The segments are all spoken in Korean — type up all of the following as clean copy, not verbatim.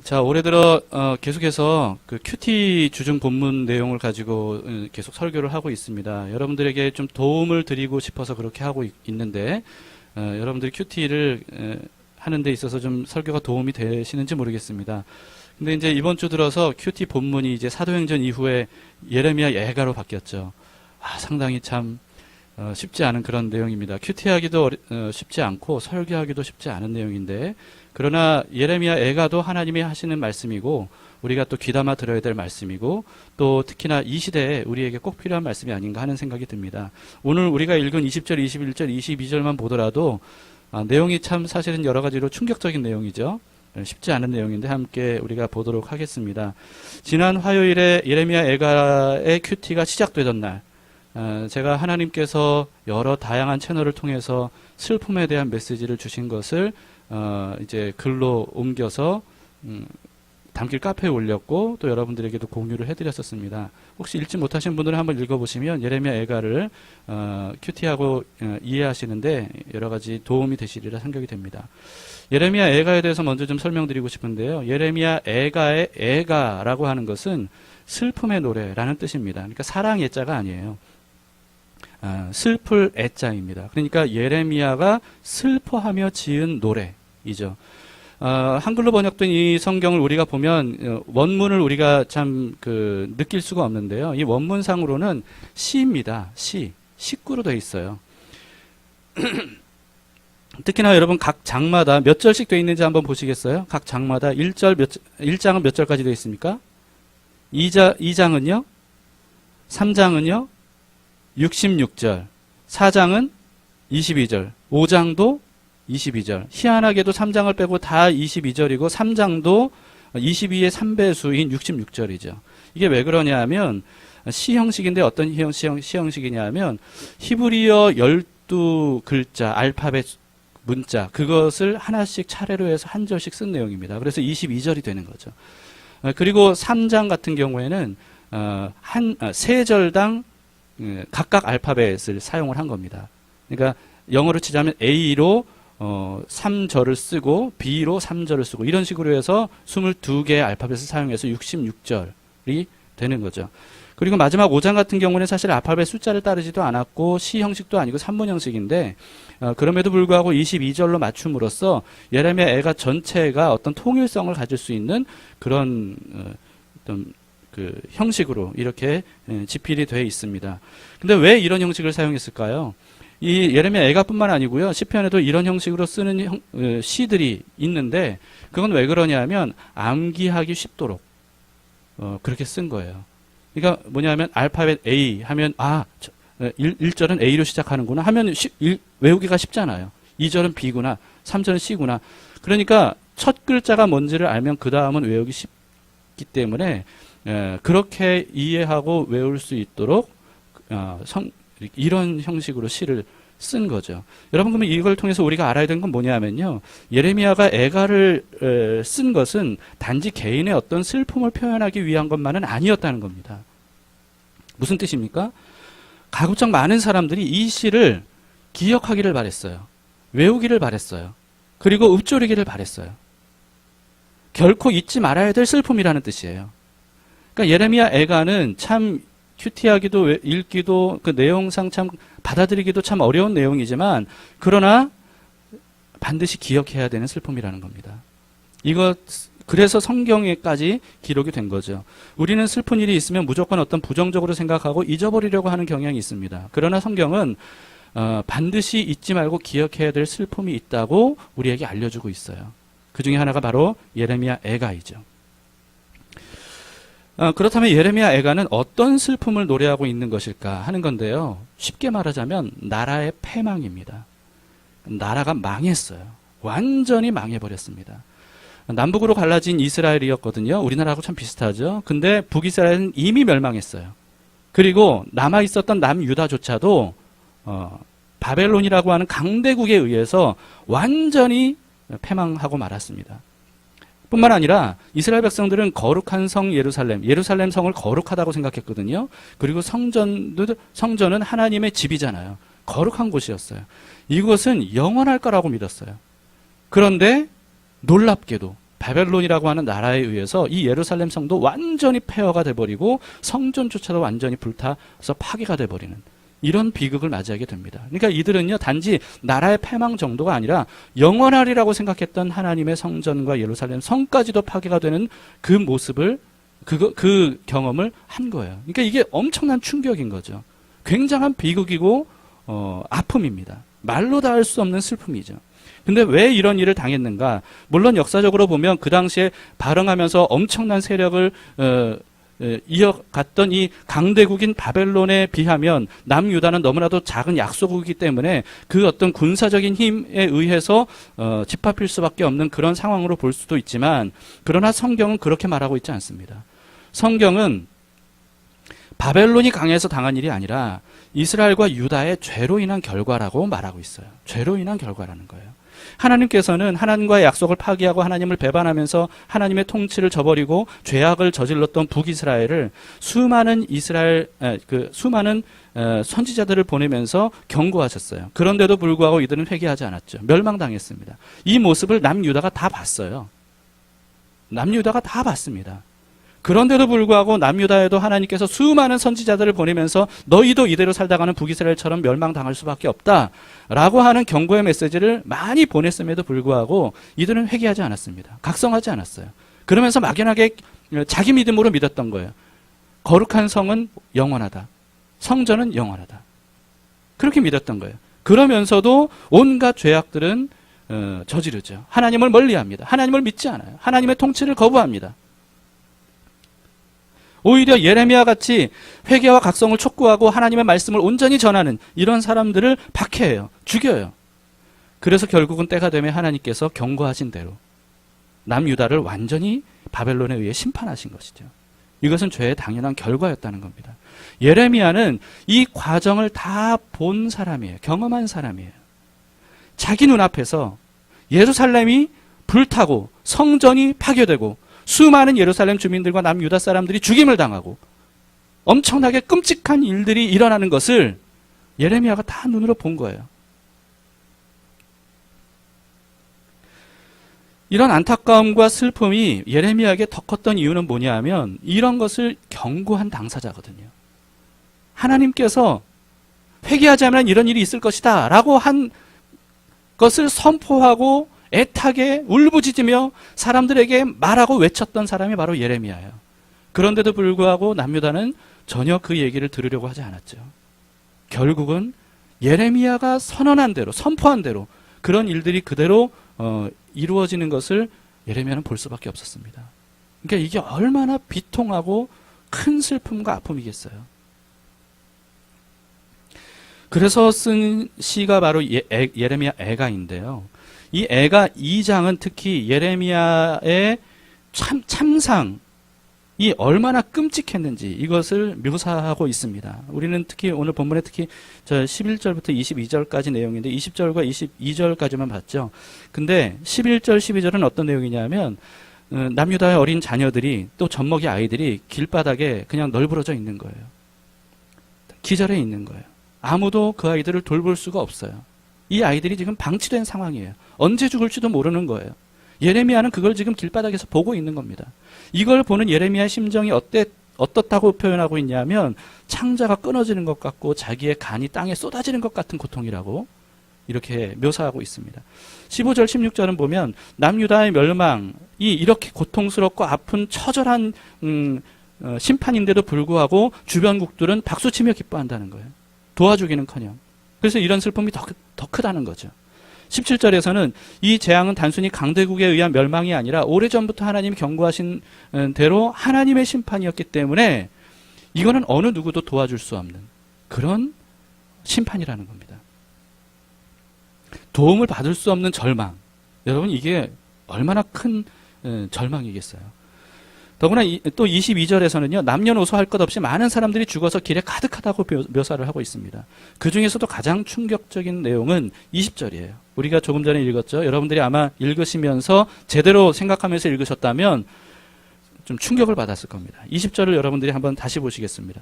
자, 올해 들어 계속해서 그 큐티 주중 본문 내용을 가지고 계속 설교를 하고 있습니다. 여러분들에게 좀 도움을 드리고 싶어서 그렇게 하고 있는데 여러분들이 큐티를 하는 데 있어서 좀 설교가 도움이 되시는지 모르겠습니다. 근데 이제 이번 주 들어서 큐티 본문이 이제 사도행전 이후에 예레미야 예가로 바뀌었죠. 상당히 참 쉽지 않은 그런 내용입니다. 큐티하기도 쉽지 않고 설교하기도 쉽지 않은 내용인데, 그러나 예레미야 애가도 하나님이 하시는 말씀이고 우리가 또 귀담아 들어야 될 말씀이고 또 특히나 이 시대에 우리에게 꼭 필요한 말씀이 아닌가 하는 생각이 듭니다. 오늘 우리가 읽은 20절, 21절, 22절만 보더라도 내용이 참 사실은 여러 가지로 충격적인 내용이죠. 쉽지 않은 내용인데 함께 우리가 보도록 하겠습니다. 지난 화요일에 예레미야 애가의 큐티가 시작되던 날, 제가 하나님께서 여러 다양한 채널을 통해서 슬픔에 대한 메시지를 주신 것을 이제 글로 옮겨서 담길 카페에 올렸고 또 여러분들에게도 공유를 해드렸었습니다. 혹시 읽지 못하신 분들은 한번 읽어보시면 예레미야 애가를 큐티하고 이해하시는데 여러 가지 도움이 되시리라 생각이 됩니다. 예레미야 애가에 대해서 먼저 좀 설명드리고 싶은데요. 예레미야 애가의 애가라고 하는 것은 슬픔의 노래라는 뜻입니다. 그러니까 사랑 애자가 아니에요. 슬플 애자입니다. 그러니까 예레미야가 슬퍼하며 지은 노래이죠. 한글로 번역된 이 성경을 우리가 보면 원문을 우리가 참 느낄 수가 없는데요. 이 원문상으로는 시입니다. 시구로 되어 있어요. 특히나 여러분 각 장마다 몇 절씩 되어 있는지 한번 보시겠어요? 각 장마다 1장은 몇 절까지 되어 있습니까? 2장은요? 3장은요? 66절, 4장은 22절, 5장도 22절. 희한하게도 3장을 빼고 다 22절이고 3장도 22의 3배수인 66절이죠. 이게 왜 그러냐 하면 시 형식인데 어떤 시 형식이냐 하면 히브리어 12글자 알파벳 문자 그것을 하나씩 차례로 해서 한 절씩 쓴 내용입니다. 그래서 22절이 되는 거죠. 그리고 3장 같은 경우에는 세 절당 각각 알파벳을 사용을 한 겁니다. 그러니까 영어로 치자면 A로 3절을 쓰고 B로 3절을 쓰고 이런 식으로 해서 22개의 알파벳을 사용해서 66절이 되는 거죠. 그리고 마지막 5장 같은 경우는 사실 알파벳 숫자를 따르지도 않았고 시 형식도 아니고 산문 형식인데 그럼에도 불구하고 22절로 맞춤으로써 예레미야 애가 전체가 어떤 통일성을 가질 수 있는 그런 어떤 형식으로 이렇게 집필이 되어 있습니다. 근데 왜 이런 형식을 사용했을까요? 이 예레미야 애가뿐만 아니고요. 시편에도 이런 형식으로 쓰는 시들이 있는데 그건 왜 그러냐면 암기하기 쉽도록 그렇게 쓴 거예요. 그러니까 뭐냐면 알파벳 A 하면 1절은 A로 시작하는구나 하면 외우기가 쉽잖아요. 2절은 B구나, 3절은 C구나. 그러니까 첫 글자가 뭔지를 알면 그 다음은 외우기 쉽기 때문에 그렇게 이해하고 외울 수 있도록 이런 형식으로 시를 쓴 거죠. 여러분 그러면 이걸 통해서 우리가 알아야 되는 건 뭐냐면요. 예레미야가 애가를 쓴 것은 단지 개인의 어떤 슬픔을 표현하기 위한 것만은 아니었다는 겁니다. 무슨 뜻입니까? 가급적 많은 사람들이 이 시를 기억하기를 바랬어요. 외우기를 바랬어요. 그리고 읊조리기를 바랬어요. 결코 잊지 말아야 될 슬픔이라는 뜻이에요. 그러니까 예레미야 애가는 참 큐티하기도 읽기도 그 내용상 참 받아들이기도 참 어려운 내용이지만 그러나 반드시 기억해야 되는 슬픔이라는 겁니다. 그래서 성경에까지 기록이 된 거죠. 우리는 슬픈 일이 있으면 무조건 어떤 부정적으로 생각하고 잊어버리려고 하는 경향이 있습니다. 그러나 성경은 반드시 잊지 말고 기억해야 될 슬픔이 있다고 우리에게 알려주고 있어요. 그 중에 하나가 바로 예레미야 애가이죠. 그렇다면 예레미야 애가는 어떤 슬픔을 노래하고 있는 것일까 하는 건데요. 쉽게 말하자면 나라의 패망입니다. 나라가 망했어요. 완전히 망해버렸습니다. 남북으로 갈라진 이스라엘이었거든요. 우리나라하고 참 비슷하죠. 근데 북이스라엘은 이미 멸망했어요. 그리고 남아있었던 남유다조차도 바벨론이라고 하는 강대국에 의해서 완전히 패망하고 말았습니다. 뿐만 아니라 이스라엘 백성들은 거룩한 성 예루살렘 성을 거룩하다고 생각했거든요. 그리고 성전은 하나님의 집이잖아요. 거룩한 곳이었어요. 이곳은 영원할 거라고 믿었어요. 그런데 놀랍게도 바벨론이라고 하는 나라에 의해서 이 예루살렘 성도 완전히 폐허가 돼버리고 성전조차도 완전히 불타서 파괴가 돼버리는 이런 비극을 맞이하게 됩니다. 그러니까 이들은요, 단지 나라의 패망 정도가 아니라 영원하리라고 생각했던 하나님의 성전과 예루살렘 성까지도 파괴가 되는 그 모습을, 그 경험을 한 거예요. 그러니까 이게 엄청난 충격인 거죠. 굉장한 비극이고, 아픔입니다. 말로 다 할 수 없는 슬픔이죠. 근데 왜 이런 일을 당했는가? 물론 역사적으로 보면 그 당시에 발흥하면서 엄청난 세력을, 이어갔던 이 강대국인 바벨론에 비하면 남유다는 너무나도 작은 약소국이기 때문에 그 어떤 군사적인 힘에 의해서 짓밟힐 수밖에 없는 그런 상황으로 볼 수도 있지만, 그러나 성경은 그렇게 말하고 있지 않습니다. 성경은 바벨론이 강해서 당한 일이 아니라 이스라엘과 유다의 죄로 인한 결과라고 말하고 있어요. 죄로 인한 결과라는 거예요. 하나님께서는 하나님과의 약속을 파기하고 하나님을 배반하면서 하나님의 통치를 저버리고 죄악을 저질렀던 북이스라엘을 수많은 선지자들을 보내면서 경고하셨어요. 그런데도 불구하고 이들은 회개하지 않았죠. 멸망당했습니다. 이 모습을 남유다가 다 봤어요. 남유다가 다 봤습니다. 그런데도 불구하고 남유다에도 하나님께서 수많은 선지자들을 보내면서 너희도 이대로 살다가는 북이스라엘처럼 멸망당할 수밖에 없다라고 하는 경고의 메시지를 많이 보냈음에도 불구하고 이들은 회개하지 않았습니다. 각성하지 않았어요. 그러면서 막연하게 자기 믿음으로 믿었던 거예요. 거룩한 성은 영원하다. 성전은 영원하다. 그렇게 믿었던 거예요. 그러면서도 온갖 죄악들은 저지르죠. 하나님을 멀리합니다. 하나님을 믿지 않아요. 하나님의 통치를 거부합니다. 오히려 예레미야 같이 회개와 각성을 촉구하고 하나님의 말씀을 온전히 전하는 이런 사람들을 박해해요. 죽여요. 그래서 결국은 때가 되면 하나님께서 경고하신 대로 남유다를 완전히 바벨론에 의해 심판하신 것이죠. 이것은 죄의 당연한 결과였다는 겁니다. 예레미야는 이 과정을 다 본 사람이에요. 경험한 사람이에요. 자기 눈앞에서 예루살렘이 불타고 성전이 파괴되고 수많은 예루살렘 주민들과 남유다 사람들이 죽임을 당하고 엄청나게 끔찍한 일들이 일어나는 것을 예레미야가 다 눈으로 본 거예요. 이런 안타까움과 슬픔이 예레미야에게 더 컸던 이유는 뭐냐면 이런 것을 경고한 당사자거든요. 하나님께서 회개하지 않으면 이런 일이 있을 것이다 라고 한 것을 선포하고 애타게 울부짖으며 사람들에게 말하고 외쳤던 사람이 바로 예레미야예요. 그런데도 불구하고 남유다는 전혀 그 얘기를 들으려고 하지 않았죠. 결국은 예레미야가 선언한 대로, 선포한 대로 그런 일들이 그대로 이루어지는 것을 예레미야는 볼 수밖에 없었습니다. 그러니까 이게 얼마나 비통하고 큰 슬픔과 아픔이겠어요. 그래서 쓴 시가 바로 예레미야 애가인데요. 이 애가 2장은 특히 예레미야의 참상이 얼마나 끔찍했는지 이것을 묘사하고 있습니다. 우리는 특히 오늘 본문에 특히 11절부터 22절까지 내용인데 20절과 22절까지만 봤죠. 근데 11절, 12절은 어떤 내용이냐면 남유다의 어린 자녀들이 또 젖먹이 아이들이 길바닥에 그냥 널브러져 있는 거예요. 기절해 있는 거예요. 아무도 그 아이들을 돌볼 수가 없어요. 이 아이들이 지금 방치된 상황이에요. 언제 죽을지도 모르는 거예요. 예레미야는 그걸 지금 길바닥에서 보고 있는 겁니다. 이걸 보는 예레미야의 심정이 어떻다고 표현하고 있냐면 창자가 끊어지는 것 같고 자기의 간이 땅에 쏟아지는 것 같은 고통이라고 이렇게 묘사하고 있습니다. 15절, 16절은 보면 남유다의 멸망이 이렇게 고통스럽고 아픈 처절한 심판인데도 불구하고 주변국들은 박수치며 기뻐한다는 거예요. 도와주기는커녕. 그래서 이런 슬픔이 더 크다는 거죠. 17절에서는 이 재앙은 단순히 강대국에 의한 멸망이 아니라 오래전부터 하나님이 경고하신 대로 하나님의 심판이었기 때문에 이거는 어느 누구도 도와줄 수 없는 그런 심판이라는 겁니다. 도움을 받을 수 없는 절망. 여러분 이게 얼마나 큰 절망이겠어요. 더구나 또 22절에서는요. 남녀노소 할 것 없이 많은 사람들이 죽어서 길에 가득하다고 묘사를 하고 있습니다. 그 중에서도 가장 충격적인 내용은 20절이에요. 우리가 조금 전에 읽었죠. 여러분들이 아마 읽으시면서 제대로 생각하면서 읽으셨다면 좀 충격을 받았을 겁니다. 20절을 여러분들이 한번 다시 보시겠습니다.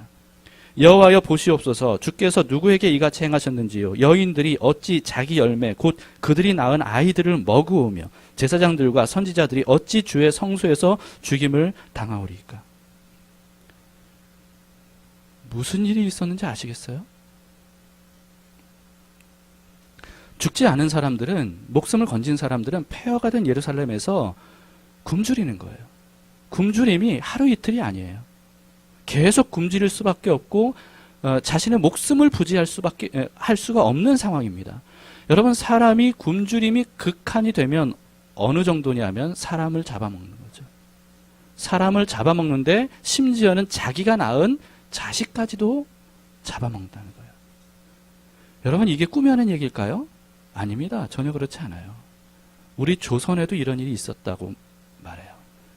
여호와여 보시옵소서 주께서 누구에게 이같이 행하셨는지요. 여인들이 어찌 자기 열매 곧 그들이 낳은 아이들을 먹으오며 제사장들과 선지자들이 어찌 주의 성소에서 죽임을 당하오리까. 무슨 일이 있었는지 아시겠어요? 죽지 않은 사람들은, 목숨을 건진 사람들은 폐허가 된 예루살렘에서 굶주리는 거예요. 굶주림이 하루 이틀이 아니에요. 계속 굶주릴 수밖에 없고 자신의 목숨을 부지할 할 수가 없는 상황입니다. 여러분, 사람이 굶주림이 극한이 되면 어느 정도냐면 사람을 잡아먹는 거죠. 사람을 잡아먹는데 심지어는 자기가 낳은 자식까지도 잡아먹는다는 거예요. 여러분, 이게 꾸며낸 얘기일까요? 아닙니다. 전혀 그렇지 않아요. 우리 조선에도 이런 일이 있었다고 말해요.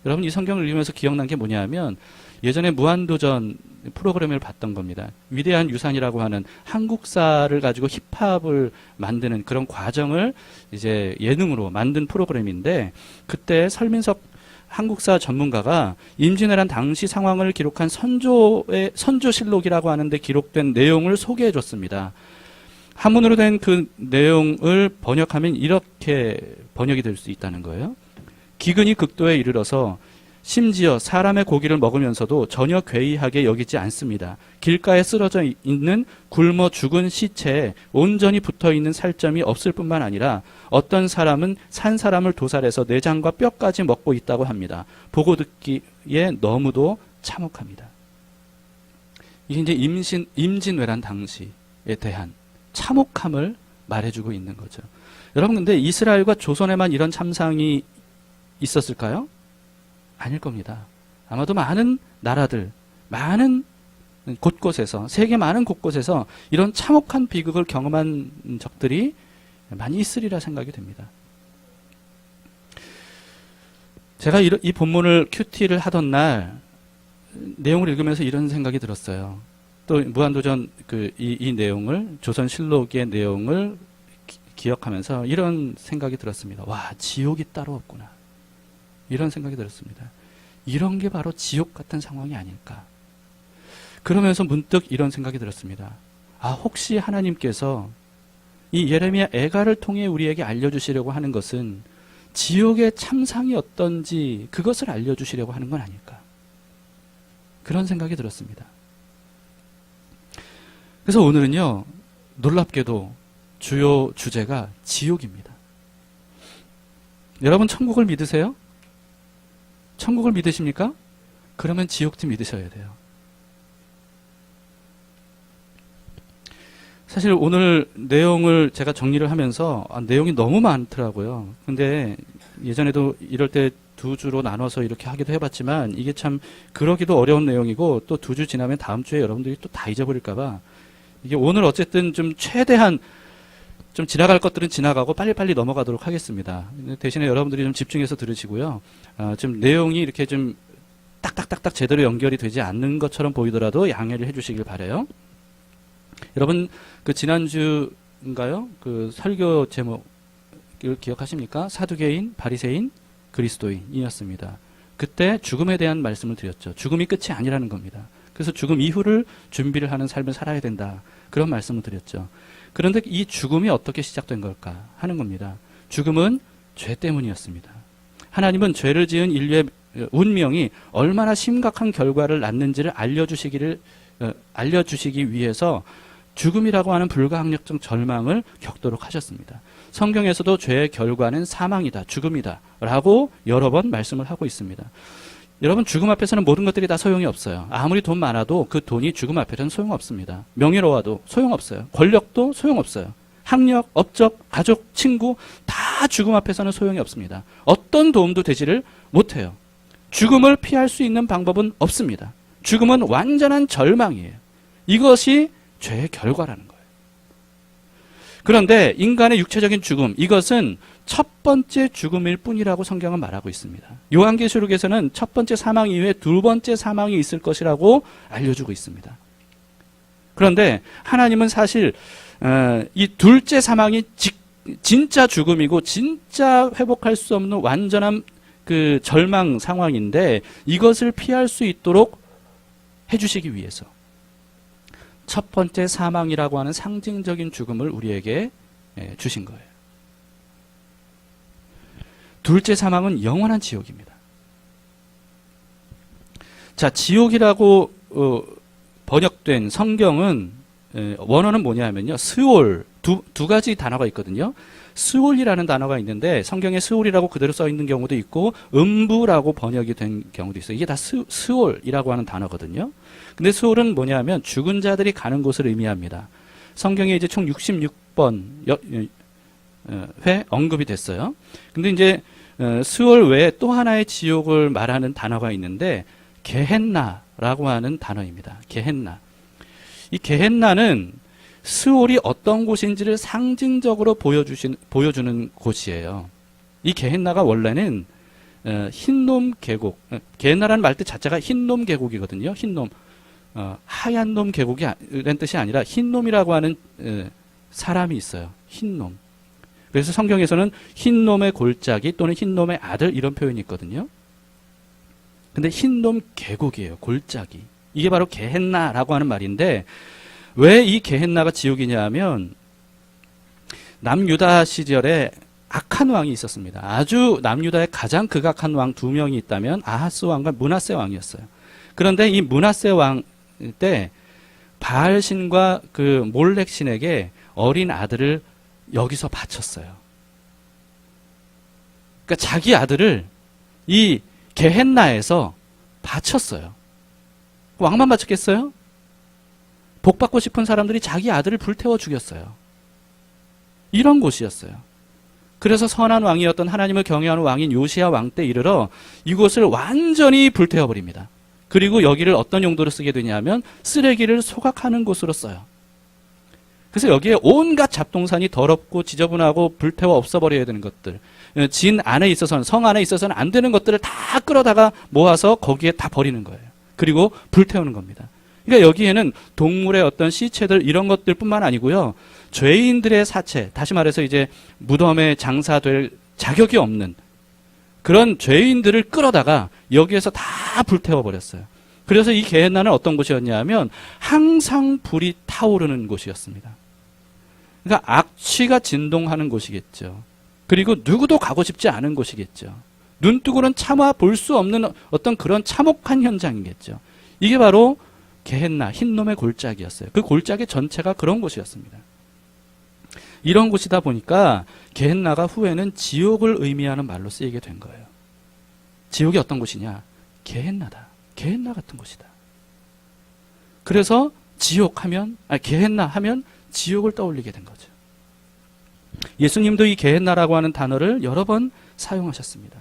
여러분, 이 성경을 읽으면서 기억난 게 뭐냐면 예전에 무한도전 프로그램을 봤던 겁니다. 위대한 유산이라고 하는 한국사를 가지고 힙합을 만드는 그런 과정을 이제 예능으로 만든 프로그램인데, 그때 설민석 한국사 전문가가 임진왜란 당시 상황을 기록한 선조실록이라고 하는데 기록된 내용을 소개해 줬습니다. 한문으로 된 그 내용을 번역하면 이렇게 번역이 될 수 있다는 거예요. 기근이 극도에 이르러서 심지어 사람의 고기를 먹으면서도 전혀 괴이하게 여기지 않습니다. 길가에 쓰러져 있는 굶어 죽은 시체에 온전히 붙어있는 살점이 없을 뿐만 아니라 어떤 사람은 산 사람을 도살해서 내장과 뼈까지 먹고 있다고 합니다. 보고 듣기에 너무도 참혹합니다. 이게 이제 임진왜란 당시에 대한 참혹함을 말해주고 있는 거죠. 여러분, 근데 이스라엘과 조선에만 이런 참상이 있었을까요? 아닐 겁니다. 아마도 많은 나라들, 많은 곳곳에서, 세계 많은 곳곳에서 이런 참혹한 비극을 경험한 적들이 많이 있으리라 생각이 됩니다. 제가 이 본문을 큐티를 하던 날 내용을 읽으면서 이런 생각이 들었어요. 또 무한도전 이 내용을, 조선실록의 내용을 기억하면서 이런 생각이 들었습니다. 와, 지옥이 따로 없구나. 이런 생각이 들었습니다. 이런 게 바로 지옥 같은 상황이 아닐까. 그러면서 문득 이런 생각이 들었습니다. 아, 혹시 하나님께서 이 예레미야 애가를 통해 우리에게 알려주시려고 하는 것은 지옥의 참상이 어떤지 그것을 알려주시려고 하는 건 아닐까. 그런 생각이 들었습니다. 그래서 오늘은요, 놀랍게도 주요 주제가 지옥입니다. 여러분, 천국을 믿으세요? 천국을 믿으십니까? 그러면 지옥도 믿으셔야 돼요. 사실 오늘 내용을 제가 정리를 하면서 내용이 너무 많더라고요. 근데 예전에도 이럴 때 두 주로 나눠서 이렇게 하기도 해봤지만 이게 참 그러기도 어려운 내용이고, 또 두 주 지나면 다음 주에 여러분들이 또 다 잊어버릴까봐 이게 오늘 어쨌든 좀 최대한 좀 지나갈 것들은 지나가고 빨리빨리 넘어가도록 하겠습니다. 대신에 여러분들이 좀 집중해서 들으시고요. 좀 내용이 이렇게 좀 딱딱딱딱 제대로 연결이 되지 않는 것처럼 보이더라도 양해를 해주시길 바라요. 여러분, 그 지난주인가요? 그 설교 제목을 기억하십니까? 사두개인, 바리새인, 그리스도인이었습니다. 그때 죽음에 대한 말씀을 드렸죠. 죽음이 끝이 아니라는 겁니다. 그래서 죽음 이후를 준비를 하는 삶을 살아야 된다. 그런 말씀을 드렸죠. 그런데 이 죽음이 어떻게 시작된 걸까 하는 겁니다. 죽음은 죄 때문이었습니다. 하나님은 죄를 지은 인류의 운명이 얼마나 심각한 결과를 낳는지를 알려주시기 위해서 죽음이라고 하는 불가항력적 절망을 겪도록 하셨습니다. 성경에서도 죄의 결과는 사망이다, 죽음이다 라고 여러 번 말씀을 하고 있습니다. 여러분, 죽음 앞에서는 모든 것들이 다 소용이 없어요. 아무리 돈 많아도 그 돈이 죽음 앞에서는 소용없습니다. 명예로워도 소용없어요. 권력도 소용없어요. 학력, 업적, 가족, 친구 다 죽음 앞에서는 소용이 없습니다. 어떤 도움도 되지를 못해요. 죽음을 피할 수 있는 방법은 없습니다. 죽음은 완전한 절망이에요. 이것이 죄의 결과라는 거예요. 그런데 인간의 육체적인 죽음, 이것은 첫 번째 죽음일 뿐이라고 성경은 말하고 있습니다. 요한계시록에서는 첫 번째 사망 이후에 두 번째 사망이 있을 것이라고 알려주고 있습니다. 그런데 하나님은 사실 이 둘째 사망이 진짜 죽음이고 진짜 회복할 수 없는 완전한 그 절망 상황인데, 이것을 피할 수 있도록 해주시기 위해서 첫 번째 사망이라고 하는 상징적인 죽음을 우리에게 주신 거예요. 둘째 사망은 영원한 지옥입니다. 자, 지옥이라고 번역된 성경은 원어는 뭐냐면요, 스올, 두 가지 단어가 있거든요. 스올이라는 단어가 있는데 성경에 스올이라고 그대로 써 있는 경우도 있고 음부라고 번역이 된 경우도 있어요. 이게 다 스올이라고 하는 단어거든요. 근데 스올은 뭐냐면 죽은 자들이 가는 곳을 의미합니다. 성경에 이제 총 66번 회 언급이 됐어요. 근데 이제 스올 외에 또 하나의 지옥을 말하는 단어가 있는데 게헨나라고 하는 단어입니다. 게헨나. 이 게헨나는 스올이 어떤 곳인지를 상징적으로 보여주는 곳이에요. 이 게헨나가 원래는 흰놈 계곡, 게헨나라는 말뜻 자체가 흰놈 계곡이거든요. 흰놈, 하얀 놈 계곡이라는 뜻이 아니라 흰놈이라고 하는 사람이 있어요. 흰놈. 그래서 성경에서는 흰놈의 골짜기 또는 흰놈의 아들 이런 표현이 있거든요. 근데 흰놈 계곡이에요. 골짜기. 이게 바로 게헨나라고 하는 말인데 왜 이 게헨나가 지옥이냐 하면 남유다 시절에 악한 왕이 있었습니다. 아주 남유다의 가장 극악한 왕 두 명이 있다면 아하스 왕과 므낫세 왕이었어요. 그런데 이 므낫세 왕 때 바알신과 그 몰렉신에게 어린 아들을 여기서 바쳤어요. 그러니까 자기 아들을 이 게헨나에서 바쳤어요. 왕만 바쳤겠어요? 복 받고 싶은 사람들이 자기 아들을 불태워 죽였어요. 이런 곳이었어요. 그래서 선한 왕이었던 하나님을 경외하는 왕인 요시야 왕 때 이르러 이곳을 완전히 불태워 버립니다. 그리고 여기를 어떤 용도로 쓰게 되냐면 쓰레기를 소각하는 곳으로 써요. 그래서 여기에 온갖 잡동산이 더럽고 지저분하고 불태워 없어버려야 되는 것들, 진 안에 있어서는, 성 안에 있어서는 안 되는 것들을 다 끌어다가 모아서 거기에 다 버리는 거예요. 그리고 불태우는 겁니다. 그러니까 여기에는 동물의 어떤 시체들 이런 것들 뿐만 아니고요. 죄인들의 사체, 다시 말해서 이제 무덤에 장사될 자격이 없는 그런 죄인들을 끌어다가 여기에서 다 불태워버렸어요. 그래서 이 게헨나는 어떤 곳이었냐 하면 항상 불이 타오르는 곳이었습니다. 그러니까 악취가 진동하는 곳이겠죠. 그리고 누구도 가고 싶지 않은 곳이겠죠. 눈뜨고는 참아 볼 수 없는 어떤 그런 참혹한 현장이겠죠. 이게 바로 게헨나, 흰놈의 골짜기였어요. 그 골짜기 전체가 그런 곳이었습니다. 이런 곳이다 보니까 게헨나가 후에는 지옥을 의미하는 말로 쓰이게 된 거예요. 지옥이 어떤 곳이냐? 게헨나다. 게헨나 같은 곳이다. 그래서 게헨나 하면 지옥을 떠올리게 된 거죠. 예수님도 이 게헨나라고 하는 단어를 여러 번 사용하셨습니다.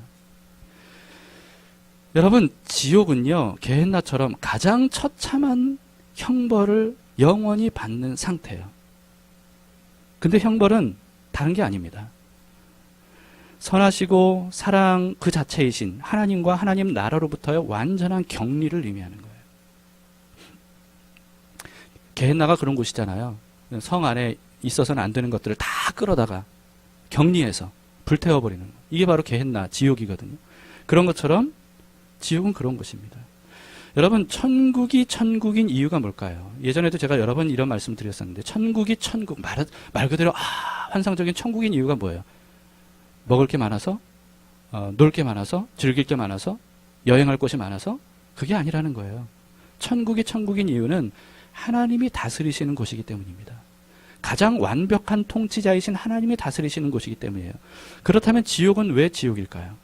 여러분, 지옥은요, 게헨나처럼 가장 처참한 형벌을 영원히 받는 상태예요. 근데 형벌은 다른 게 아닙니다. 선하시고 사랑 그 자체이신 하나님과 하나님 나라로부터의 완전한 격리를 의미하는 거예요. 게헨나가 그런 곳이잖아요. 성 안에 있어서는 안 되는 것들을 다 끌어다가 격리해서 불태워버리는 거. 이게 바로 게헨나, 지옥이거든요. 그런 것처럼 지옥은 그런 곳입니다. 여러분, 천국이 천국인 이유가 뭘까요? 예전에도 제가 여러 번 이런 말씀 드렸었는데 천국이 천국, 말 그대로 환상적인 천국인 이유가 뭐예요? 먹을 게 많아서, 놀 게 많아서, 즐길 게 많아서, 여행할 곳이 많아서? 그게 아니라는 거예요. 천국이 천국인 이유는 하나님이 다스리시는 곳이기 때문입니다. 가장 완벽한 통치자이신 하나님이 다스리시는 곳이기 때문이에요. 그렇다면 지옥은 왜 지옥일까요?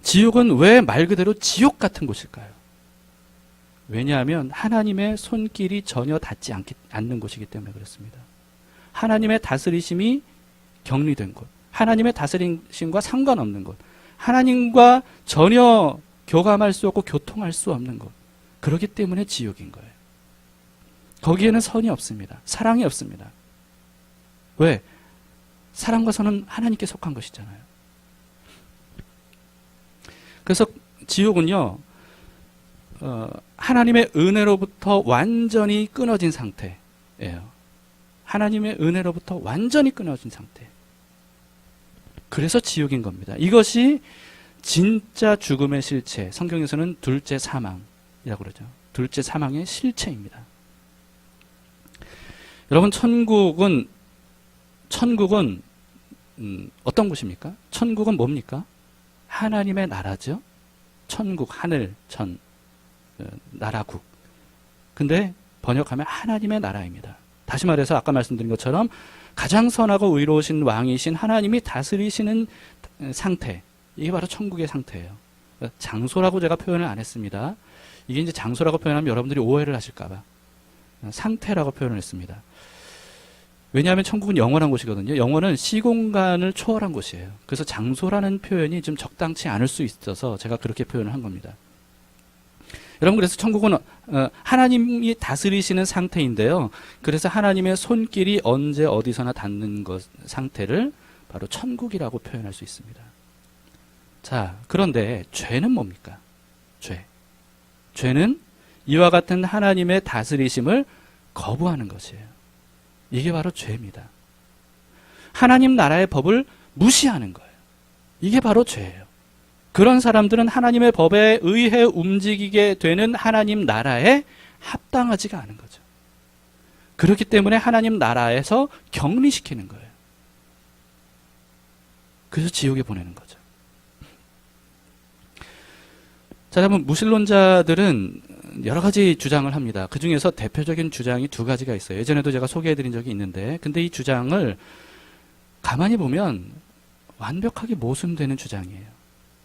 지옥은 왜 말 그대로 지옥 같은 곳일까요? 왜냐하면 하나님의 손길이 전혀 닿지 않는 곳이기 때문에 그렇습니다. 하나님의 다스리심이 격리된 곳, 하나님의 다스리심과 상관없는 곳, 하나님과 전혀 교감할 수 없고 교통할 수 없는 곳, 그렇기 때문에 지옥인 거예요. 거기에는 선이 없습니다. 사랑이 없습니다. 왜? 사랑과 선은 하나님께 속한 것이잖아요. 그래서 지옥은요, 하나님의 은혜로부터 완전히 끊어진 상태예요. 하나님의 은혜로부터 완전히 끊어진 상태. 그래서 지옥인 겁니다. 이것이 진짜 죽음의 실체, 성경에서는 둘째 사망이라고 그러죠. 둘째 사망의 실체입니다. 여러분, 천국은 어떤 곳입니까? 천국은 뭡니까? 하나님의 나라죠. 천국, 하늘, 나라국. 근데 번역하면 하나님의 나라입니다. 다시 말해서 아까 말씀드린 것처럼 가장 선하고 의로우신 왕이신 하나님이 다스리시는 상태. 이게 바로 천국의 상태예요. 장소라고 제가 표현을 안 했습니다. 이게 이제 장소라고 표현하면 여러분들이 오해를 하실까봐. 상태라고 표현을 했습니다. 왜냐하면 천국은 영원한 곳이거든요. 영원은 시공간을 초월한 곳이에요. 그래서 장소라는 표현이 좀 적당치 않을 수 있어서 제가 그렇게 표현을 한 겁니다. 여러분, 그래서 천국은 하나님이 다스리시는 상태인데요. 그래서 하나님의 손길이 언제 어디서나 닿는 상태를 바로 천국이라고 표현할 수 있습니다. 자, 그런데 죄는 뭡니까? 죄는 이와 같은 하나님의 다스리심을 거부하는 것이에요. 이게 바로 죄입니다. 하나님 나라의 법을 무시하는 거예요. 이게 바로 죄예요. 그런 사람들은 하나님의 법에 의해 움직이게 되는 하나님 나라에 합당하지가 않은 거죠. 그렇기 때문에 하나님 나라에서 격리시키는 거예요. 그래서 지옥에 보내는 거죠. 자, 여러분, 무신론자들은 여러 가지 주장을 합니다. 그 중에서 대표적인 주장이 두 가지가 있어요. 예전에도 제가 소개해드린 적이 있는데, 근데 이 주장을 가만히 보면 완벽하게 모순되는 주장이에요.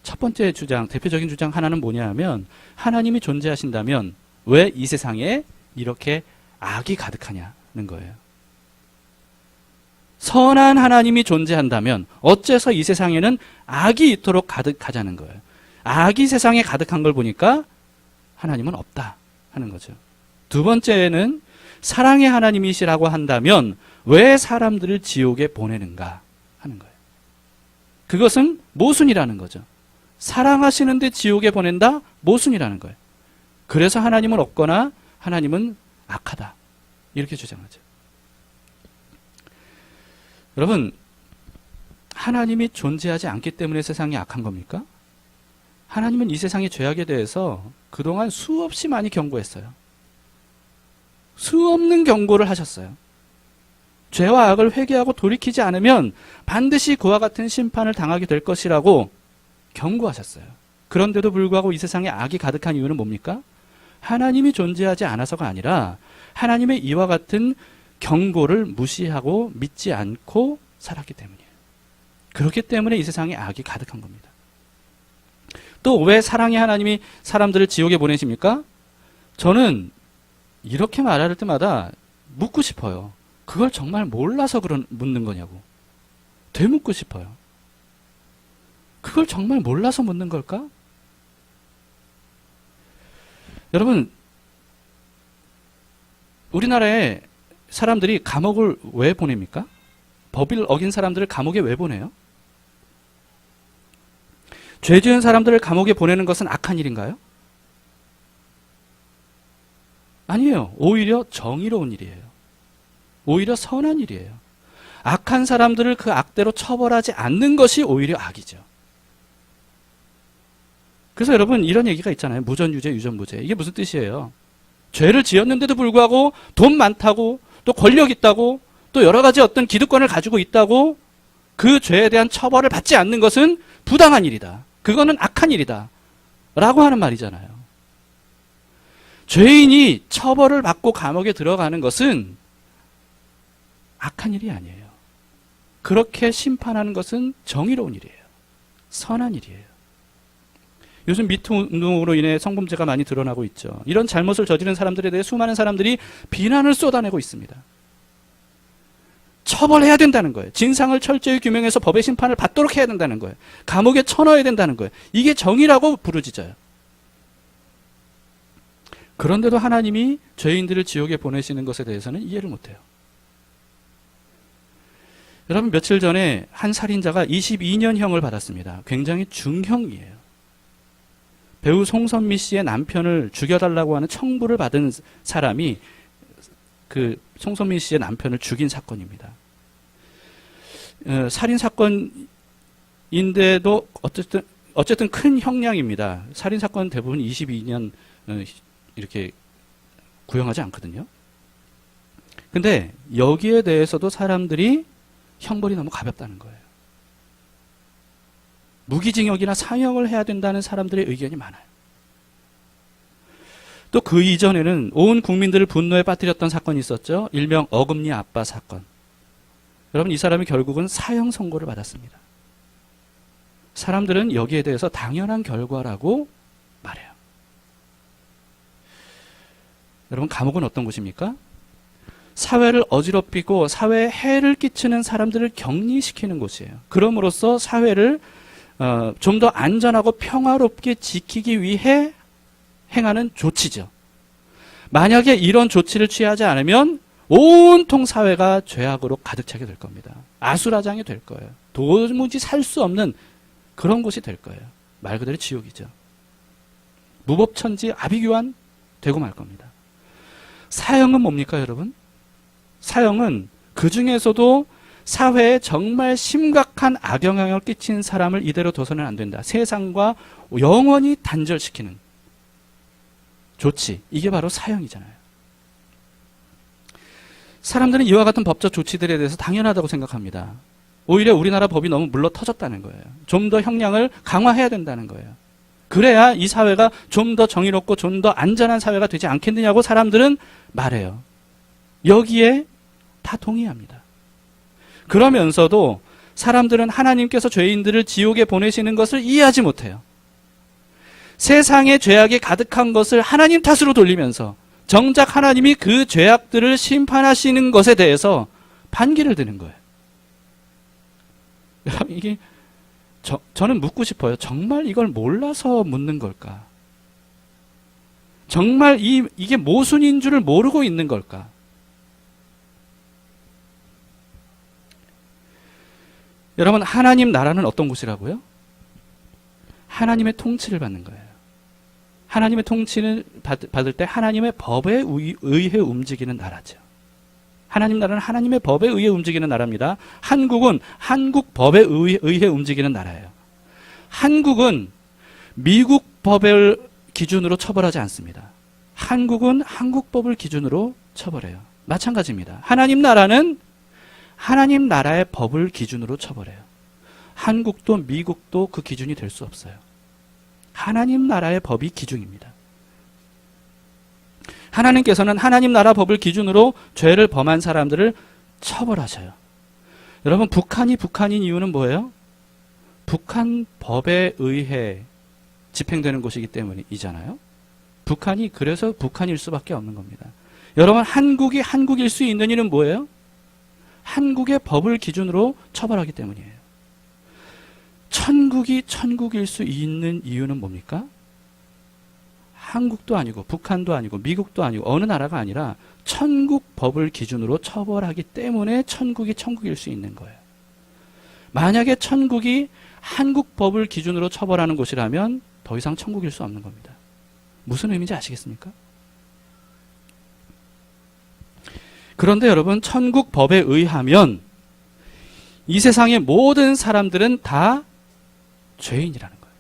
첫 번째 주장, 대표적인 주장 하나는 뭐냐 하면, 하나님이 존재하신다면 왜 이 세상에 이렇게 악이 가득하냐는 거예요. 선한 하나님이 존재한다면 어째서 이 세상에는 악이 이토록 가득하자는 거예요. 악이 세상에 가득한 걸 보니까 하나님은 없다 하는 거죠. 두 번째는 사랑의 하나님이시라고 한다면 왜 사람들을 지옥에 보내는가 하는 거예요. 그것은 모순이라는 거죠. 사랑하시는데 지옥에 보낸다? 모순이라는 거예요. 그래서 하나님은 없거나 하나님은 악하다. 이렇게 주장하죠. 여러분, 하나님이 존재하지 않기 때문에 세상이 악한 겁니까? 하나님은 이 세상의 죄악에 대해서 그동안 수없이 많이 경고했어요. 수없는 경고를 하셨어요. 죄와 악을 회개하고 돌이키지 않으면 반드시 그와 같은 심판을 당하게 될 것이라고 경고하셨어요. 그런데도 불구하고 이 세상에 악이 가득한 이유는 뭡니까? 하나님이 존재하지 않아서가 아니라 하나님의 이와 같은 경고를 무시하고 믿지 않고 살았기 때문이에요. 그렇기 때문에 이 세상에 악이 가득한 겁니다. 또 왜 사랑의 하나님이 사람들을 지옥에 보내십니까? 저는 이렇게 말할 때마다 묻고 싶어요. 그걸 정말 몰라서 묻는 거냐고. 되묻고 싶어요. 그걸 정말 몰라서 묻는 걸까? 여러분, 우리나라에 사람들이 감옥을 왜 보냅니까? 법을 어긴 사람들을 감옥에 왜 보내요? 죄 지은 사람들을 감옥에 보내는 것은 악한 일인가요? 아니에요. 오히려 정의로운 일이에요. 오히려 선한 일이에요. 악한 사람들을 그 악대로 처벌하지 않는 것이 오히려 악이죠. 그래서 여러분, 이런 얘기가 있잖아요. 무전유죄, 유전무죄. 이게 무슨 뜻이에요? 죄를 지었는데도 불구하고 돈 많다고, 또 권력 있다고, 또 여러 가지 어떤 기득권을 가지고 있다고 그 죄에 대한 처벌을 받지 않는 것은 부당한 일이다. 그거는 악한 일이다. 라고 하는 말이잖아요. 죄인이 처벌을 받고 감옥에 들어가는 것은 악한 일이 아니에요. 그렇게 심판하는 것은 정의로운 일이에요. 선한 일이에요. 요즘 미투 운동으로 인해 성범죄가 많이 드러나고 있죠. 이런 잘못을 저지른 사람들에 대해 수많은 사람들이 비난을 쏟아내고 있습니다. 처벌해야 된다는 거예요. 진상을 철저히 규명해서 법의 심판을 받도록 해야 된다는 거예요. 감옥에 쳐넣어야 된다는 거예요. 이게 정의라고 부르짖어요. 그런데도 하나님이 죄인들을 지옥에 보내시는 것에 대해서는 이해를 못해요. 여러분, 며칠 전에 한 살인자가 22년형을 받았습니다. 굉장히 중형이에요. 배우 송선미 씨의 남편을 죽여달라고 하는 청부를 받은 사람이 그 송선미 씨의 남편을 죽인 사건입니다. 살인 사건인데도 어쨌든 큰 형량입니다. 살인 사건 대부분 22년 이렇게 구형하지 않거든요. 근데 여기에 대해서도 사람들이 형벌이 너무 가볍다는 거예요. 무기징역이나 사형을 해야 된다는 사람들의 의견이 많아요. 또 그 이전에는 온 국민들을 분노에 빠뜨렸던 사건이 있었죠. 일명 어금니 아빠 사건. 여러분, 이 사람이 결국은 사형 선고를 받았습니다. 사람들은 여기에 대해서 당연한 결과라고 말해요. 여러분, 감옥은 어떤 곳입니까? 사회를 어지럽히고 사회에 해를 끼치는 사람들을 격리시키는 곳이에요. 그럼으로써 사회를 좀 더 안전하고 평화롭게 지키기 위해 행하는 조치죠. 만약에 이런 조치를 취하지 않으면 온통 사회가 죄악으로 가득 차게 될 겁니다. 아수라장이 될 거예요. 도무지 살 수 없는 그런 곳이 될 거예요. 말 그대로 지옥이죠. 무법천지 아비규환 되고 말 겁니다. 사형은 뭡니까, 여러분? 사형은 그 중에서도 사회에 정말 심각한 악영향을 끼친 사람을 이대로 둬서는 안 된다. 세상과 영원히 단절시키는 조치. 이게 바로 사형이잖아요. 사람들은 이와 같은 법적 조치들에 대해서 당연하다고 생각합니다. 오히려 우리나라 법이 너무 물러터졌다는 거예요. 좀 더 형량을 강화해야 된다는 거예요. 그래야 이 사회가 좀 더 정의롭고 좀 더 안전한 사회가 되지 않겠느냐고 사람들은 말해요. 여기에 다 동의합니다. 그러면서도 사람들은 하나님께서 죄인들을 지옥에 보내시는 것을 이해하지 못해요. 세상에 죄악이 가득한 것을 하나님 탓으로 돌리면서 정작 하나님이 그 죄악들을 심판하시는 것에 대해서 반기를 드는 거예요. 이게 저는 묻고 싶어요. 정말 이걸 몰라서 묻는 걸까? 정말 이게 모순인 줄을 모르고 있는 걸까? 여러분, 하나님 나라는 어떤 곳이라고요? 하나님의 통치를 받는 거예요. 하나님의 통치를 받을 때 하나님의 법에 의해 움직이는 나라죠. 하나님 나라는 하나님의 법에 의해 움직이는 나라입니다. 한국은 한국 법에 의해 움직이는 나라예요. 한국은 미국 법을 기준으로 처벌하지 않습니다. 한국은 한국 법을 기준으로 처벌해요. 마찬가지입니다. 하나님 나라는 하나님 나라의 법을 기준으로 처벌해요. 한국도 미국도 그 기준이 될 수 없어요. 하나님 나라의 법이 기준입니다. 하나님께서는 하나님 나라 법을 기준으로 죄를 범한 사람들을 처벌하셔요. 여러분, 북한이 북한인 이유는 뭐예요? 북한 법에 의해 집행되는 곳이기 때문이잖아요. 북한이 그래서 북한일 수밖에 없는 겁니다. 여러분, 한국이 한국일 수 있는 이유는 뭐예요? 한국의 법을 기준으로 처벌하기 때문이에요. 천국이 천국일 수 있는 이유는 뭡니까? 한국도 아니고 북한도 아니고 미국도 아니고 어느 나라가 아니라 천국 법을 기준으로 처벌하기 때문에 천국이 천국일 수 있는 거예요. 만약에 천국이 한국 법을 기준으로 처벌하는 곳이라면 더 이상 천국일 수 없는 겁니다. 무슨 의미인지 아시겠습니까? 그런데 여러분, 천국 법에 의하면 이 세상의 모든 사람들은 다 죄인이라는 거예요.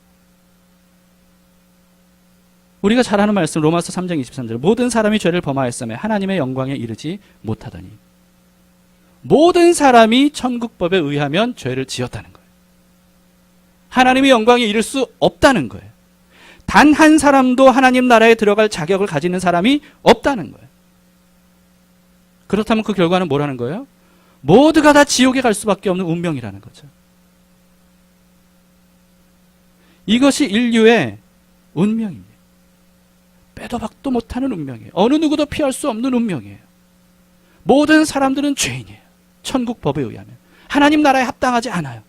우리가 잘 아는 말씀 로마서 3장 23절, 모든 사람이 죄를 범하였으며 하나님의 영광에 이르지 못하더니, 모든 사람이 천국법에 의하면 죄를 지었다는 거예요. 하나님의 영광에 이를 수 없다는 거예요. 단 한 사람도 하나님 나라에 들어갈 자격을 가지는 사람이 없다는 거예요. 그렇다면 그 결과는 뭐라는 거예요? 모두가 다 지옥에 갈 수밖에 없는 운명이라는 거죠. 이것이 인류의 운명입니다. 빼도 박도 못하는 운명이에요. 어느 누구도 피할 수 없는 운명이에요. 모든 사람들은 죄인이에요. 천국 법에 의하면. 하나님 나라에 합당하지 않아요.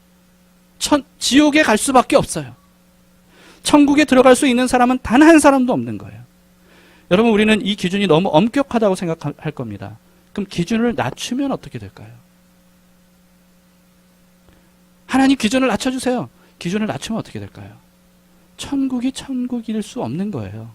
지옥에 갈 수밖에 없어요. 천국에 들어갈 수 있는 사람은 단 한 사람도 없는 거예요. 여러분, 우리는 이 기준이 너무 엄격하다고 생각할 겁니다. 그럼 기준을 낮추면 어떻게 될까요? 하나님 기준을 낮춰주세요. 기준을 낮추면 어떻게 될까요? 천국이 천국일 수 없는 거예요.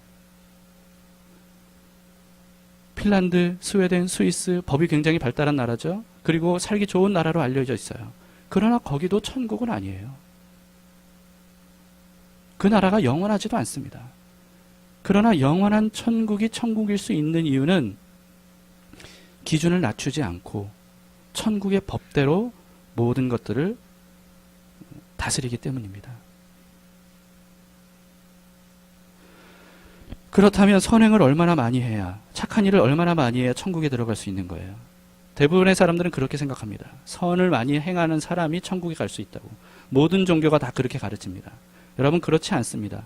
핀란드, 스웨덴, 스위스 법이 굉장히 발달한 나라죠. 그리고 살기 좋은 나라로 알려져 있어요. 그러나 거기도 천국은 아니에요. 그 나라가 영원하지도 않습니다. 그러나 영원한 천국이 천국일 수 있는 이유는 기준을 낮추지 않고 천국의 법대로 모든 것들을 다스리기 때문입니다. 그렇다면 선행을 얼마나 많이 해야, 착한 일을 얼마나 많이 해야 천국에 들어갈 수 있는 거예요? 대부분의 사람들은 그렇게 생각합니다. 선을 많이 행하는 사람이 천국에 갈 수 있다고. 모든 종교가 다 그렇게 가르칩니다. 여러분, 그렇지 않습니다.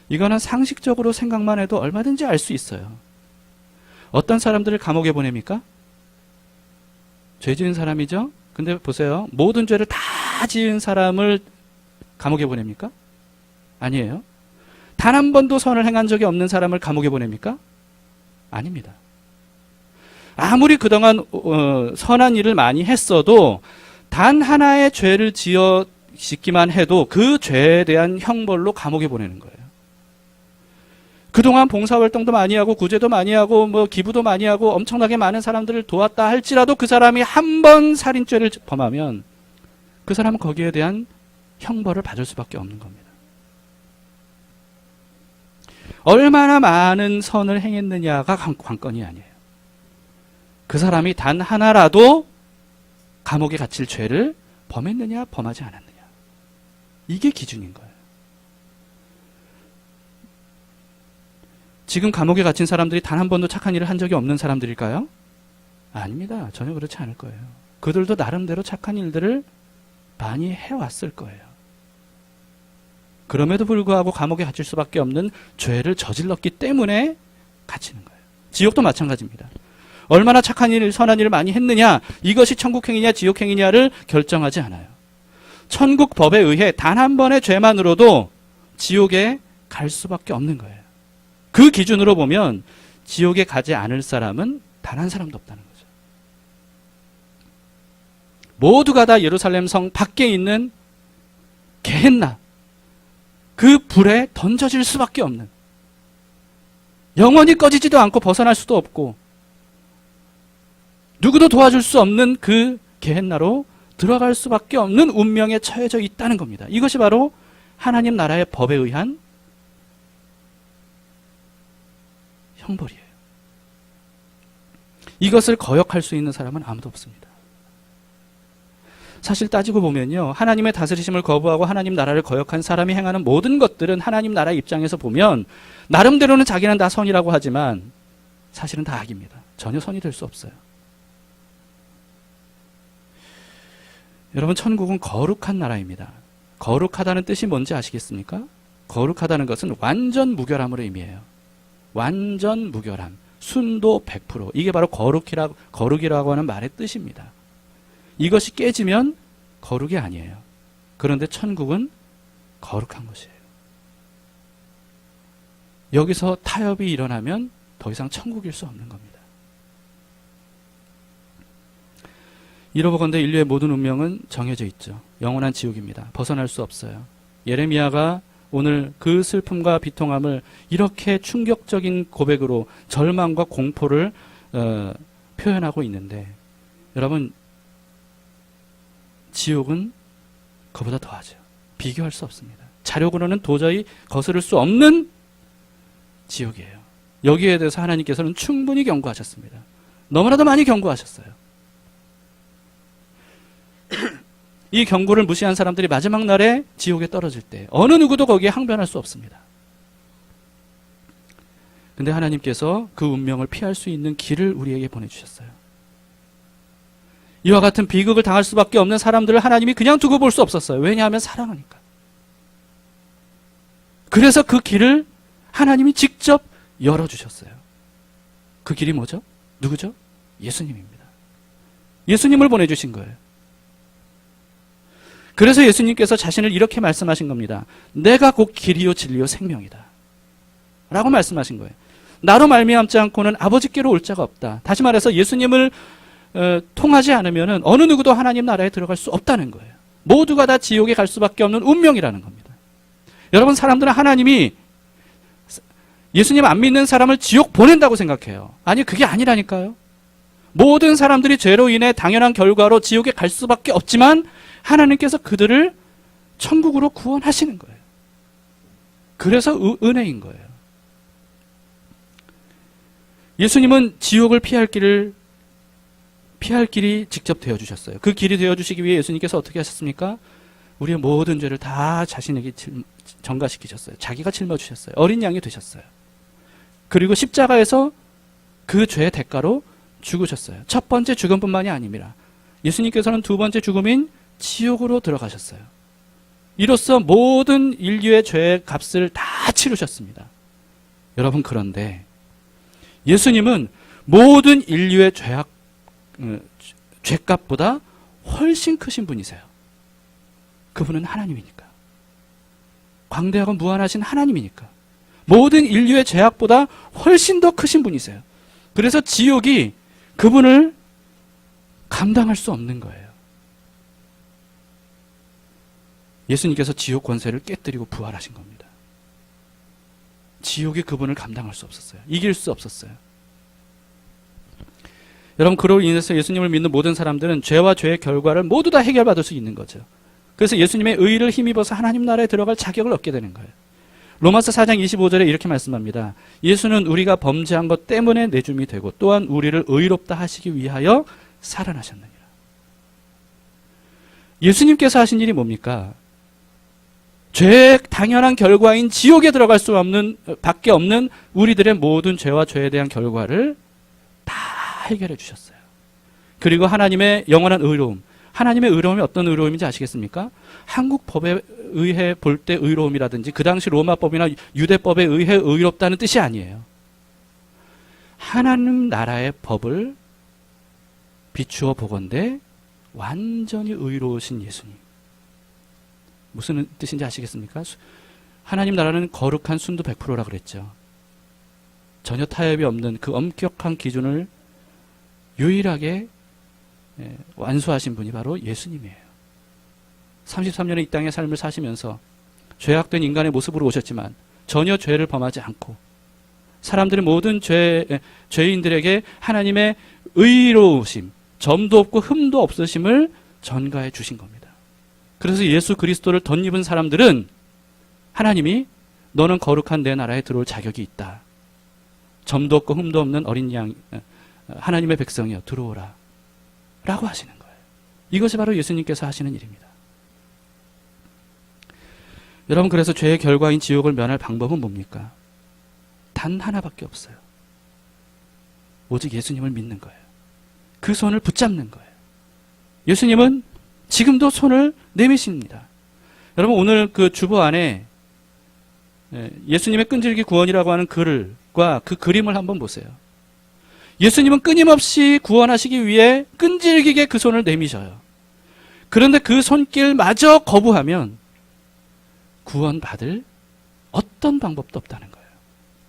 이거는 상식적으로 생각만 해도 얼마든지 알 수 있어요. 어떤 사람들을 감옥에 보냅니까? 죄 지은 사람이죠? 근데 보세요. 모든 죄를 다 지은 사람을 감옥에 보냅니까? 아니에요. 단 한 번도 선을 행한 적이 없는 사람을 감옥에 보냅니까? 아닙니다. 아무리 그동안 선한 일을 많이 했어도 단 하나의 죄를 짓기만 해도 그 죄에 대한 형벌로 감옥에 보내는 거예요. 그동안 봉사활동도 많이 하고 구제도 많이 하고 뭐 기부도 많이 하고 엄청나게 많은 사람들을 도왔다 할지라도 그 사람이 한 번 살인죄를 범하면 그 사람은 거기에 대한 형벌을 받을 수밖에 없는 겁니다. 얼마나 많은 선을 행했느냐가 관건이 아니에요. 그 사람이 단 하나라도 감옥에 갇힐 죄를 범했느냐 범하지 않았느냐. 이게 기준인 거예요. 지금 감옥에 갇힌 사람들이 단 한 번도 착한 일을 한 적이 없는 사람들일까요? 아닙니다. 전혀 그렇지 않을 거예요. 그들도 나름대로 착한 일들을 많이 해왔을 거예요. 그럼에도 불구하고 감옥에 갇힐 수밖에 없는 죄를 저질렀기 때문에 갇히는 거예요. 지옥도 마찬가지입니다. 얼마나 착한 일, 선한 일을 많이 했느냐, 이것이 천국행이냐 지옥행이냐를 결정하지 않아요. 천국 법에 의해 단 한 번의 죄만으로도 지옥에 갈 수밖에 없는 거예요. 그 기준으로 보면 지옥에 가지 않을 사람은 단 한 사람도 없다는 거죠. 모두가 다 예루살렘 성 밖에 있는 게헨나, 그 불에 던져질 수밖에 없는, 영원히 꺼지지도 않고 벗어날 수도 없고 누구도 도와줄 수 없는 그 게헨나로 들어갈 수밖에 없는 운명에 처해져 있다는 겁니다. 이것이 바로 하나님 나라의 법에 의한 형벌이에요. 이것을 거역할 수 있는 사람은 아무도 없습니다. 사실 따지고 보면요, 하나님의 다스리심을 거부하고 하나님 나라를 거역한 사람이 행하는 모든 것들은 하나님 나라 입장에서 보면 나름대로는 자기는 다 선이라고 하지만 사실은 다 악입니다. 전혀 선이 될 수 없어요. 여러분, 천국은 거룩한 나라입니다. 거룩하다는 뜻이 뭔지 아시겠습니까? 거룩하다는 것은 완전 무결함을 의미해요. 완전 무결함, 순도 100%. 이게 바로 거룩이라고 하는 말의 뜻입니다. 이것이 깨지면 거룩이 아니에요. 그런데 천국은 거룩한 것이에요. 여기서 타협이 일어나면 더 이상 천국일 수 없는 겁니다. 이러보건대 인류의 모든 운명은 정해져 있죠. 영원한 지옥입니다. 벗어날 수 없어요. 예레미야가 오늘 그 슬픔과 비통함을 이렇게 충격적인 고백으로 절망과 공포를 표현하고 있는데, 여러분, 지옥은 그보다 더하죠. 비교할 수 없습니다. 자력으로는 도저히 거스를 수 없는 지옥이에요. 여기에 대해서 하나님께서는 충분히 경고하셨습니다. 너무나도 많이 경고하셨어요. 이 경고를 무시한 사람들이 마지막 날에 지옥에 떨어질 때 어느 누구도 거기에 항변할 수 없습니다. 근데 하나님께서 그 운명을 피할 수 있는 길을 우리에게 보내주셨어요. 이와 같은 비극을 당할 수밖에 없는 사람들을 하나님이 그냥 두고 볼 수 없었어요. 왜냐하면 사랑하니까. 그래서 그 길을 하나님이 직접 열어주셨어요. 그 길이 뭐죠? 누구죠? 예수님입니다. 예수님을 보내주신 거예요. 그래서 예수님께서 자신을 이렇게 말씀하신 겁니다. 내가 곧 길이요 진리요 생명이다 라고 말씀하신 거예요. 나로 말미암지 않고는 아버지께로 올 자가 없다. 다시 말해서 예수님을 통하지 않으면 어느 누구도 하나님 나라에 들어갈 수 없다는 거예요. 모두가 다 지옥에 갈 수밖에 없는 운명이라는 겁니다. 여러분, 사람들은 하나님이 예수님 안 믿는 사람을 지옥 보낸다고 생각해요. 아니, 그게 아니라니까요. 모든 사람들이 죄로 인해 당연한 결과로 지옥에 갈 수밖에 없지만 하나님께서 그들을 천국으로 구원하시는 거예요. 그래서 은혜인 거예요. 예수님은 지옥을 피할 길이 직접 되어주셨어요. 그 길이 되어주시기 위해 예수님께서 어떻게 하셨습니까? 우리의 모든 죄를 다 자신에게 전가시키셨어요. 자기가 짊어주셨어요. 어린 양이 되셨어요. 그리고 십자가에서 그 죄의 대가로 죽으셨어요. 첫 번째 죽음뿐만이 아닙니다. 예수님께서는 두 번째 죽음인 지옥으로 들어가셨어요. 이로써 모든 인류의 죄의 값을 다 치르셨습니다. 여러분, 그런데 예수님은 모든 인류의 죄값보다 훨씬 크신 분이세요. 그분은 하나님이니까. 광대하고 무한하신 하나님이니까. 모든 인류의 죄악보다 훨씬 더 크신 분이세요. 그래서 지옥이 그분을 감당할 수 없는 거예요. 예수님께서 지옥 권세를 깨뜨리고 부활하신 겁니다. 지옥이 그분을 감당할 수 없었어요. 이길 수 없었어요. 여러분, 그로 인해서 예수님을 믿는 모든 사람들은 죄와 죄의 결과를 모두 다 해결받을 수 있는 거죠. 그래서 예수님의 의의를 힘입어서 하나님 나라에 들어갈 자격을 얻게 되는 거예요. 로마서 4장 25절에 이렇게 말씀합니다. 예수는 우리가 범죄한 것 때문에 내줌이 되고 또한 우리를 의롭다 하시기 위하여 살아나셨느니라. 예수님께서 하신 일이 뭡니까? 죄의 당연한 결과인 지옥에 들어갈 수 없는 밖에 없는 우리들의 모든 죄와 죄에 대한 결과를 다 해결해 주셨어요. 그리고 하나님의 영원한 의로움, 하나님의 의로움이 어떤 의로움인지 아시겠습니까? 한국 법에 의해 볼 때 의로움이라든지 그 당시 로마법이나 유대법에 의해 의롭다는 뜻이 아니에요. 하나님 나라의 법을 비추어 보건대 완전히 의로우신 예수님. 무슨 뜻인지 아시겠습니까? 하나님 나라는 거룩한 순도 100%라 그랬죠. 전혀 타협이 없는 그 엄격한 기준을 유일하게 완수하신 분이 바로 예수님이에요. 33년의 이 땅의 삶을 사시면서 죄악된 인간의 모습으로 오셨지만 전혀 죄를 범하지 않고 사람들의 모든 죄인들에게 하나님의 의로우심, 점도 없고 흠도 없으심을 전가해 주신 겁니다. 그래서 예수 그리스도를 덧입은 사람들은 하나님이 너는 거룩한 내 나라에 들어올 자격이 있다. 점도 없고 흠도 없는 어린 양, 하나님의 백성이여 들어오라 라고 하시는 거예요. 이것이 바로 예수님께서 하시는 일입니다. 여러분, 그래서 죄의 결과인 지옥을 면할 방법은 뭡니까? 단 하나밖에 없어요. 오직 예수님을 믿는 거예요. 그 손을 붙잡는 거예요. 예수님은 지금도 손을 내미십니다. 여러분, 오늘 그 주보 안에 예수님의 끈질기 구원이라고 하는 글과 그 그림을 한번 보세요. 예수님은 끊임없이 구원하시기 위해 끈질기게 그 손을 내미셔요. 그런데 그 손길마저 거부하면 구원받을 어떤 방법도 없다는 거예요.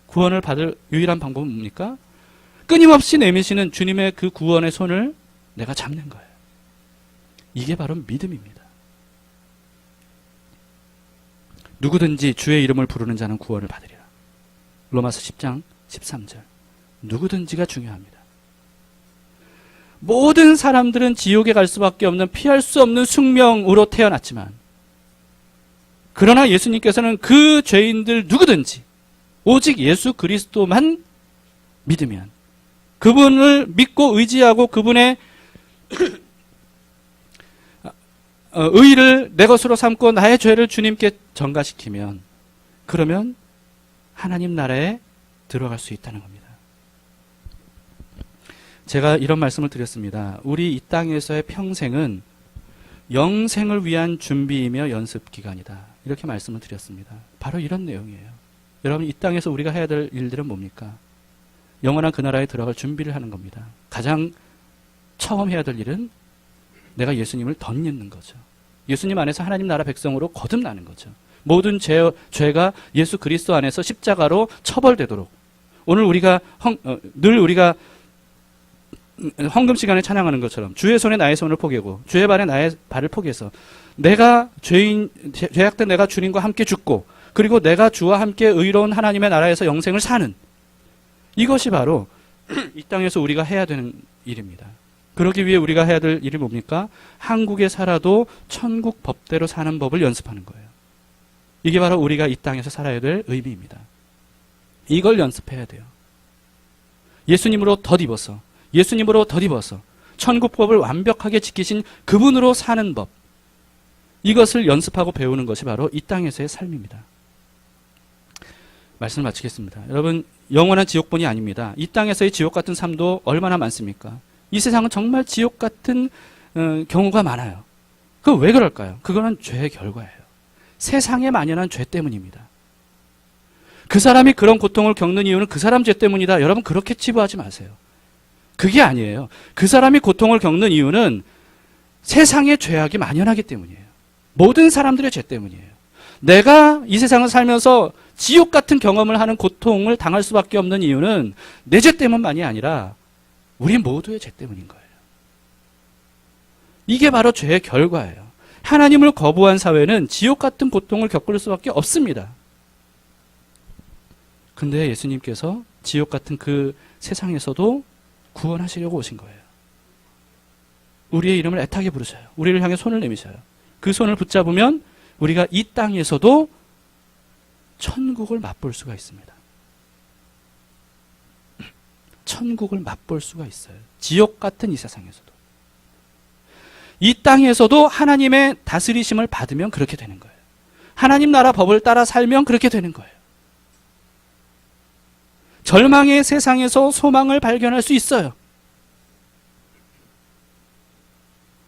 구원을 받을 유일한 방법은 뭡니까? 끊임없이 내미시는 주님의 그 구원의 손을 내가 잡는 거예요. 이게 바로 믿음입니다. 누구든지 주의 이름을 부르는 자는 구원을 받으리라. 로마서 10장 13절. 누구든지가 중요합니다. 모든 사람들은 지옥에 갈 수밖에 없는 피할 수 없는 숙명으로 태어났지만 그러나 예수님께서는 그 죄인들 누구든지 오직 예수 그리스도만 믿으면 그분을 믿고 의지하고 그분의 의의를 내 것으로 삼고 나의 죄를 주님께 전가시키면 그러면 하나님 나라에 들어갈 수 있다는 겁니다. 제가 이런 말씀을 드렸습니다. 우리 이 땅에서의 평생은 영생을 위한 준비이며 연습 기간이다. 이렇게 말씀을 드렸습니다. 바로 이런 내용이에요. 여러분, 이 땅에서 우리가 해야 될 일들은 뭡니까? 영원한 그 나라에 들어갈 준비를 하는 겁니다. 가장 처음 해야 될 일은 내가 예수님을 덧입는 거죠. 예수님 안에서 하나님 나라 백성으로 거듭나는 거죠. 모든 죄가 예수 그리스도 안에서 십자가로 처벌되도록 오늘 우리가 늘 우리가 헌금 시간에 찬양하는 것처럼 주의 손에 나의 손을 포개고 주의 발에 나의 발을 포개서 내가 죄악된 내가 주님과 함께 죽고 그리고 내가 주와 함께 의로운 하나님의 나라에서 영생을 사는 이것이 바로 이 땅에서 우리가 해야 되는 일입니다. 그러기 위해 우리가 해야 될 일이 뭡니까? 한국에 살아도 천국 법대로 사는 법을 연습하는 거예요. 이게 바로 우리가 이 땅에서 살아야 될 의미입니다. 이걸 연습해야 돼요. 예수님으로 덧입어서 예수님으로 덧입어서 천국법을 완벽하게 지키신 그분으로 사는 법, 이것을 연습하고 배우는 것이 바로 이 땅에서의 삶입니다. 말씀을 마치겠습니다. 여러분, 영원한 지옥뿐이 아닙니다. 이 땅에서의 지옥 같은 삶도 얼마나 많습니까? 이 세상은 정말 지옥 같은 경우가 많아요. 그 왜 그럴까요? 그거는 죄의 결과예요. 세상에 만연한 죄 때문입니다. 그 사람이 그런 고통을 겪는 이유는 그 사람 죄 때문이다. 여러분, 그렇게 치부하지 마세요. 그게 아니에요. 그 사람이 고통을 겪는 이유는 세상의 죄악이 만연하기 때문이에요. 모든 사람들의 죄 때문이에요. 내가 이 세상을 살면서 지옥 같은 경험을 하는 고통을 당할 수밖에 없는 이유는 내 죄 때문만이 아니라 우리 모두의 죄 때문인 거예요. 이게 바로 죄의 결과예요. 하나님을 거부한 사회는 지옥 같은 고통을 겪을 수밖에 없습니다. 근데 예수님께서 지옥 같은 그 세상에서도 구원하시려고 오신 거예요. 우리의 이름을 애타게 부르셔요. 우리를 향해 손을 내미셔요. 그 손을 붙잡으면 우리가 이 땅에서도 천국을 맛볼 수가 있습니다. 천국을 맛볼 수가 있어요. 지옥 같은 이 세상에서도. 이 땅에서도 하나님의 다스리심을 받으면 그렇게 되는 거예요. 하나님 나라 법을 따라 살면 그렇게 되는 거예요. 절망의 세상에서 소망을 발견할 수 있어요.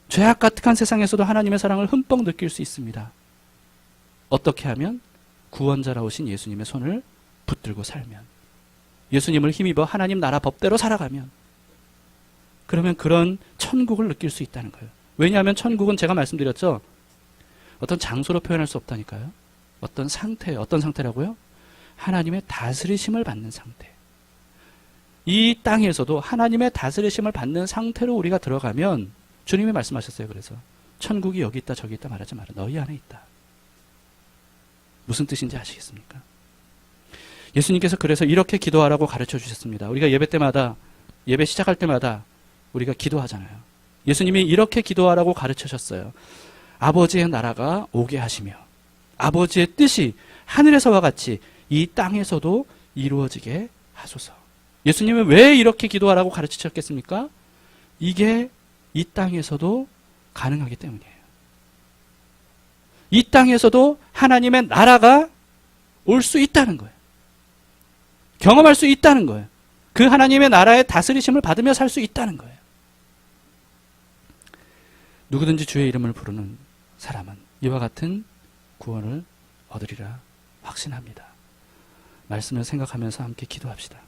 죄악 가득한 세상에서도 하나님의 사랑을 흠뻑 느낄 수 있습니다. 어떻게 하면? 구원자라 오신 예수님의 손을 붙들고 살면, 예수님을 힘입어 하나님 나라 법대로 살아가면, 그러면 그런 천국을 느낄 수 있다는 거예요. 왜냐하면 천국은 제가 말씀드렸죠. 어떤 장소로 표현할 수 없다니까요. 어떤 상태, 어떤 상태라고요? 하나님의 다스리심을 받는 상태. 이 땅에서도 하나님의 다스리심을 받는 상태로 우리가 들어가면, 주님이 말씀하셨어요. 그래서 천국이 여기 있다 저기 있다 말하지 마라. 너희 안에 있다. 무슨 뜻인지 아시겠습니까? 예수님께서 그래서 이렇게 기도하라고 가르쳐 주셨습니다. 우리가 예배 때마다, 예배 시작할 때마다 우리가 기도하잖아요. 예수님이 이렇게 기도하라고 가르치셨어요. 아버지의 나라가 오게 하시며 아버지의 뜻이 하늘에서와 같이 이 땅에서도 이루어지게 하소서. 예수님은 왜 이렇게 기도하라고 가르치셨겠습니까? 이게 이 땅에서도 가능하기 때문이에요. 이 땅에서도 하나님의 나라가 올 수 있다는 거예요. 경험할 수 있다는 거예요. 그 하나님의 나라의 다스리심을 받으며 살 수 있다는 거예요. 누구든지 주의 이름을 부르는 사람은 이와 같은 구원을 얻으리라 확신합니다. 말씀을 생각하면서 함께 기도합시다.